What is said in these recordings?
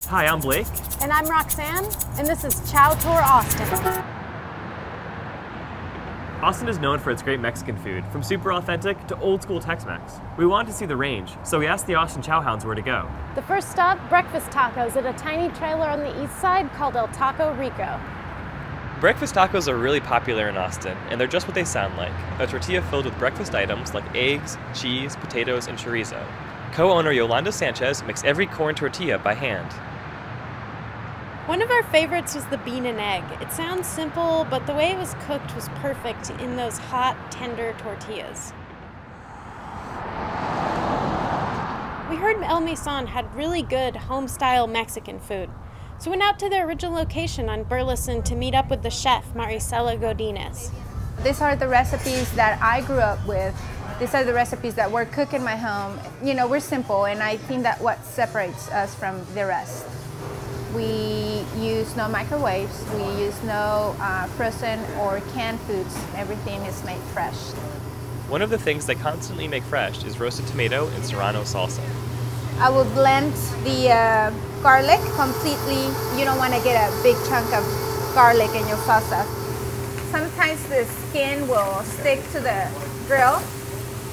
Hi, I'm Blake. And I'm Roxanne, and this is CHOW Tour Austin. Austin is known for its great Mexican food, from super authentic to old school Tex-Mex. We wanted to see the range, so we asked the Austin Chow Hounds where to go. The first stop, breakfast tacos at a tiny trailer on the east side called El Taco Rico. Breakfast tacos are really popular in Austin, and they're just what they sound like, a tortilla filled with breakfast items like eggs, cheese, potatoes, and chorizo. Co-owner Yolanda Sanchez makes every corn tortilla by hand. One of our favorites was the bean and egg. It sounds simple, but the way it was cooked was perfect in those hot, tender tortillas. We heard El Mesón had really good home-style Mexican food, so we went out to their original location on Burleson to meet up with the chef, Marisela Godinez. These are the recipes that I grew up with. These are the recipes that we're cooking in my home. You know, we're simple, and I think that what separates us from the rest. We use no microwaves, we use no frozen or canned foods. Everything is made fresh. One of the things they constantly make fresh is roasted tomato and serrano salsa. I will blend the garlic completely. You don't want to get a big chunk of garlic in your salsa. Sometimes the skin will stick to the grill,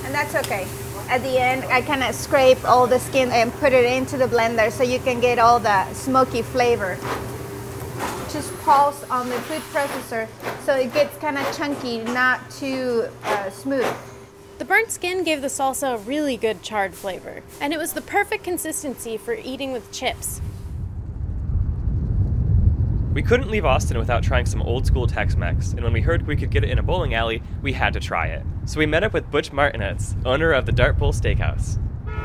and that's okay. At the end, I kind of scrape all the skin and put it into the blender so you can get all the smoky flavor. Just pulse on the food processor so it gets kind of chunky, not too smooth. The burnt skin gave the salsa a really good charred flavor, and it was the perfect consistency for eating with chips. We couldn't leave Austin without trying some old school Tex-Mex, and when we heard we could get it in a bowling alley, we had to try it. So we met up with Butch Martinets, owner of the DARTBOWL Steakhouse.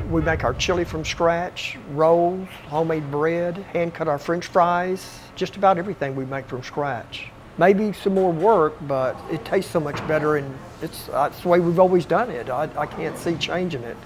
We make our chili from scratch, rolls, homemade bread, hand cut our French fries, just about everything we make from scratch. Maybe some more work, but it tastes so much better, and it's the way we've always done it. I can't see changing it.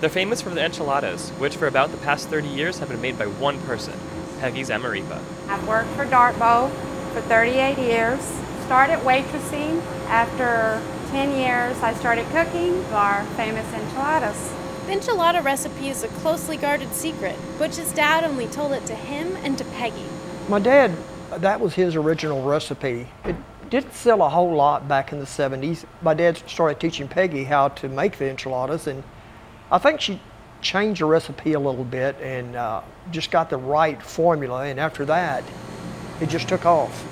They're famous for the enchiladas, which for about the past 30 years have been made by one person, Peggy Zamarripa. I've worked for DARTBOWL for 38 years. Started waitressing. After 10 years, I started cooking our famous enchiladas. The enchilada recipe is a closely guarded secret. Butch's dad only told it to him and to Peggy. My dad, that was his original recipe. It didn't sell a whole lot back in the 70s. My dad started teaching Peggy how to make the enchiladas, and I think she changed the recipe a little bit and just got the right formula, and after that, it just took off.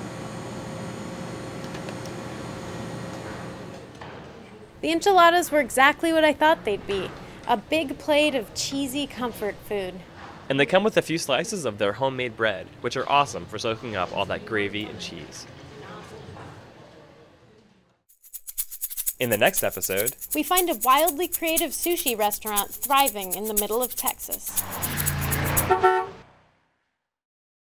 The enchiladas were exactly what I thought they'd be, a big plate of cheesy comfort food. And they come with a few slices of their homemade bread, which are awesome for soaking up all that gravy and cheese. In the next episode, we find a wildly creative sushi restaurant thriving in the middle of Texas.